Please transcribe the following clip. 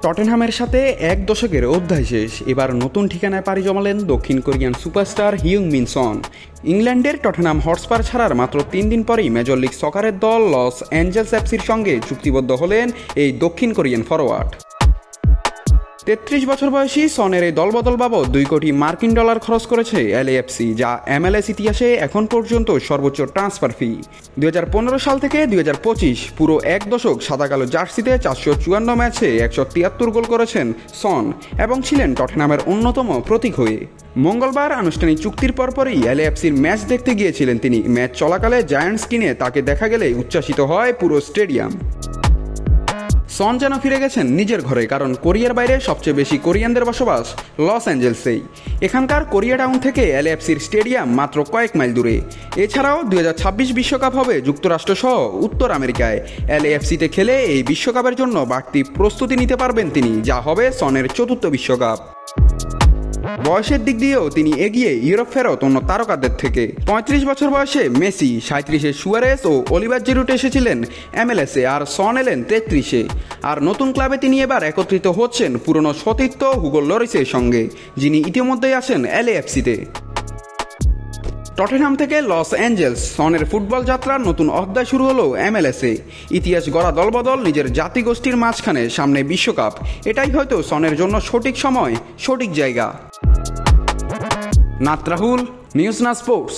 টটেনহামের সাথে এক দশকের অধ্যায় শেষ। এবার নতুন ঠিকানায় পাড়ি জমালেন দক্ষিণ কোরিয়ান সুপারস্টার হিউং-মিন সন। ইংল্যান্ডের টটেনহাম হটস্পার ছাড়ার মাত্র 3 দিন পরেই মেজর লিগ সকারের দল লস অ্যাঞ্জেলস এফসির সঙ্গে চুক্তিবদ্ধ হলেন এই দক্ষিণ কোরিয়ান ফরোয়ার্ড। 33 বছর বয়সী সনের এই দলবদল বাবদ $2 কোটি খরচ করেছে এলএএফসি, যা MLS ইতিহাসে এখন পর্যন্ত সর্বোচ্চ ট্রান্সফার ফি। 2015 সাল থেকে 2025 পুরো এক দশক সাদা কালো জার্সিতে 454 ম্যাচে 173 গোল করেছেন সন এবং ছিলেন টটেনহামের অন্যতম প্রতীক হয়ে। মঙ্গলবার আনুষ্ঠানিক চুক্তির পরপরই এলএএফসির ম্যাচ দেখতে গিয়েছিলেন তিনি। ম্যাচ চলাকালে জায়ান্টস কিনে তাকে দেখা গেলে উচ্ছ্বাসিত হয় পুরো স্টেডিয়াম। সন যেন ফিরে গেছেন নিজের ঘরে, কারণ কোরিয়ার বাইরে সবচেয়ে বেশি কোরিয়ানদের বসবাস লস অ্যাঞ্জেলসেই। এখানকার কোরিয়া টাউন থেকে এলএএফসির স্টেডিয়াম মাত্র কয়েক মাইল দূরে। এছাড়াও 2026 বিশ্বকাপ হবে যুক্তরাষ্ট্রসহ উত্তর আমেরিকায়। এলএএফসিতে খেলে এই বিশ্বকাপের জন্য বাড়তি প্রস্তুতি নিতে পারবেন তিনি, যা হবে সনের চতুর্থ বিশ্বকাপ। বয়সের দিক দিয়েও তিনি এগিয়ে ইউরোপ ফেরত অন্য তারকাদের থেকে। 35 বছর বয়সে মেসি, 37-এ সুয়ারেস ও অলিভার জিরুট এসেছিলেন MLS-এ, আর সন এলেন 33-এ। আর নতুন ক্লাবে তিনি এবার একত্রিত হচ্ছেন পুরনো সতীর্থ হুগো লরিসের সঙ্গে, যিনি ইতিমধ্যেই আছেন LAFC-তে। টটেনহাম থেকে লস অ্যাঞ্জেলস, সনের ফুটবল যাত্রার নতুন অধ্যায় শুরু হলো MLS-এ। ইতিহাস গড়া দলবদল, নিজের জাতিগোষ্ঠীর মাঝখানে, সামনে বিশ্বকাপ। এটাই হয়তো সনের জন্য সঠিক সময়, সঠিক জায়গা। নাত রাহুল, নিউজ না স্পোর্টস।